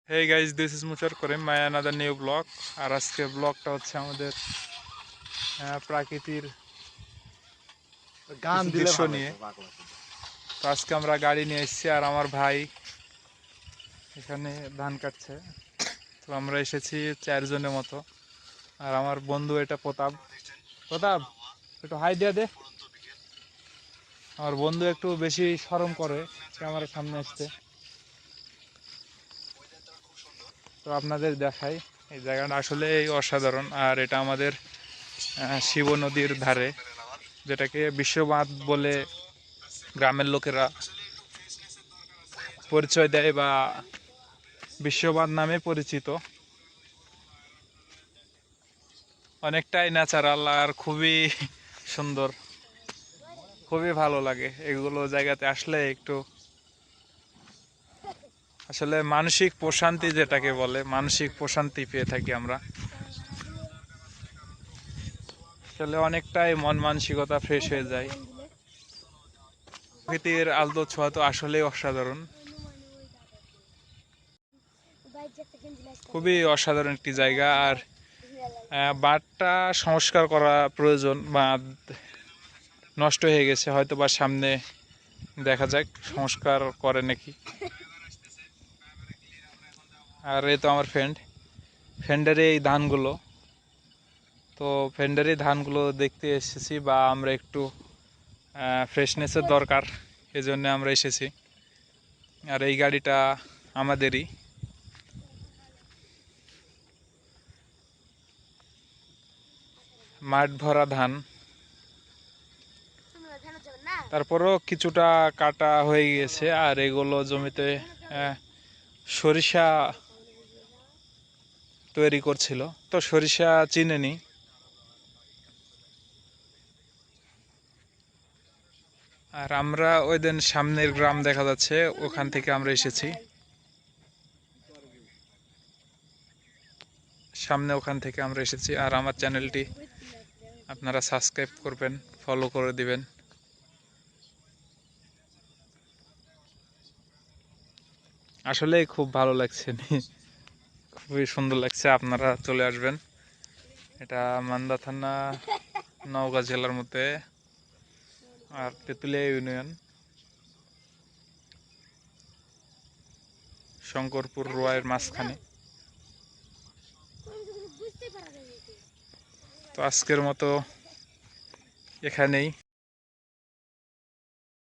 Hey guys, this is Mushar Karim, my another new vlog. আর আজকে ব্লগটা হচ্ছে আমাদের প্রাকৃতির গান কিছু দিলে দৃশ্য ভালো নিয়ে। হতো পাগলা শুধু। তো আজকে আমরা গাড়ি নিয়ে এসেছি আর আমার ভাই এখানে ধান কাটছে। তো আমরা এসেছি 4 জনের মতো। আর আমার বন্ধু এটা প্রতাপ। প্রতাপ একটু হাই দিয়ে দে। আমার বন্ধু একটু বেশি শরম করে ক্যামেরার সামনে আসতে। তো আপনাদের দেখাই এই জায়গাটা আসলে অসাধারণ। আর এটা আমাদের শিব নদীর ধারে, যেটাকে বিশ্ববাঁধ বলে গ্রামের লোকেরা পরিচয় দেয় বা বিশ্ববাঁধ নামে পরিচিত। অনেকটাই ন্যাচারাল আর খুবই সুন্দর, খুবই ভালো লাগে এগুলো জায়গাতে আসলে। একটু আসলে মানসিক প্রশান্তি, যেটাকে বলে মানসিক প্রশান্তি পেয়ে থাকি আমরা। আসলে অনেকটাই মন মানসিকতা ফ্রেশ হয়ে যায়। প্রকৃতির আলতো ছোঁয়া তো আসলেই অসাধারণ, খুবই অসাধারণ একটি জায়গা। আর বাঁধটা সংস্কার করা প্রয়োজন। বাঁধ নষ্ট হয়ে গেছে, হয়তো বা সামনে দেখা যাক সংস্কার করে নাকি। আর এই তো আমার ফ্রেন্ডের এই ধানগুলো, তো ফ্রেন্ডের এই ধানগুলো দেখতে এসেছি, বা আমরা একটু ফ্রেশনেসের দরকার, এজন্য আমরা এসেছি। আর এই গাড়িটা আমাদেরই। মাঠ ভরা ধান, তারপরও কিছুটা কাটা হয়ে গেছে। আর এগুলো জমিতে সরিষা তৈরি করছিল, তো সরিষা চিনেনি। আর আমরা ওই দিন সামনের গ্রাম দেখা যাচ্ছে, ওখান থেকে আমরা এসেছি সামনে, ওখান থেকে আমরা এসেছি। আর আমার চ্যানেলটি আপনারা সাবস্ক্রাইব করবেন, ফলো করে দিবেন। আসলে খুব ভালো লাগছে, খুবই সুন্দর লাগছে। আপনারা চলে আসবেন। এটা মান্দা থানা, নওগাঁ জেলার মধ্যে, আর তেঁতুলিয়া ইউনিয়ন, শঙ্করপুর রোয়ায়ের মাঝখানে। তো আজকের মতো এখানেই।